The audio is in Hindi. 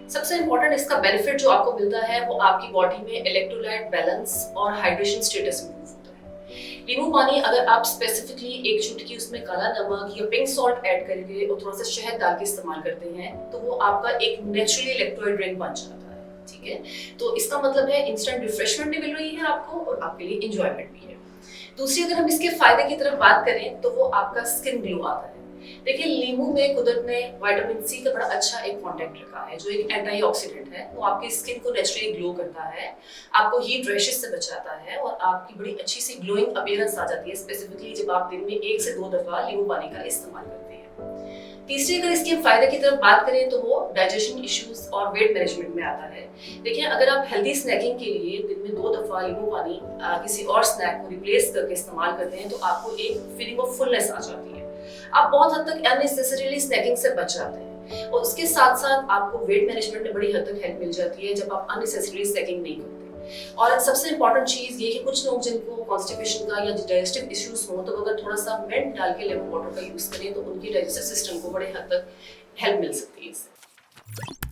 सबसे इम्पोर्टेंट इसका बेनिफिट जो आपको मिलता है वो आपकी बॉडी में इलेक्ट्रोलाइट बैलेंस और हाइड्रेशन स्टेटस इंप्रूव होता है। नींबू पानी अगर आप स्पेसिफिकली एक चुटकी उसमें काला नमक या पिंक सॉल्ट ऐड करके और थोड़ा सा शहद डाल के इस्तेमाल करते हैं तो वो आपका एक नेचुरली इलेक्ट्रोलाइट ड्रिंक बन जाता है। ठीक है, तो इसका मतलब है इंस्टेंट रिफ्रेशमेंट भी मिल रही है आपको और आपके लिए इंजॉयमेंट भी है। दूसरी अगर हम इसके फायदे की तरफ बात करें तो वो आपका स्किन ग्लो आता है। देखिए, नींबू में कुदरत ने विटामिन सी का बड़ा अच्छा एक कंटेंट रखा है जो एक एंटीऑक्सीडेंट है। वो आपकी स्किन को नेचुरली ग्लो करता है, आपको हीट रैशेस से बचाता है और आपकी बड़ी अच्छी सी ग्लोइंग अपीयरेंस आ जाती है, स्पेसिफिकली जब आप दिन में 1 से 2 दफा नींबू पानी का इस्तेमाल करते हैं। तीसरी अगर इसके फायदे की तरफ बात करें तो वो डाइजेशन इश्यूज और वेट मैनेजमेंट में आता है। देखिए, अगर आप हेल्दी स्नैकिंग के लिए दिन में 2 दफा नींबू पानी किसी और स्नैक को रिप्लेस करके इस्तेमाल करते हैं तो आपको एक फीलिंग ऑफ फुलनेस आ जाती है। आप बहुत हद तक अननेसेसरीली स्नैकिंग से बच जाते हैं और उसके साथ साथ आपको वेट मैनेजमेंट में बड़ी हद तक हेल्प मिल जाती है जब आप अननेसेसरीली स्नैकिंग नहीं करते। और सबसे इंपॉर्टेंट चीज ये कि कुछ लोग जिनको कॉन्स्टिपेशन का या डाइजेस्टिव इश्यूज हो तो अगर थोड़ा सा मिंट डाल के लेमन वाटर का यूज करें तो उनकी डाइजेस्टिव सिस्टम को बड़े हद तक हेल्प मिल सकती है इससे।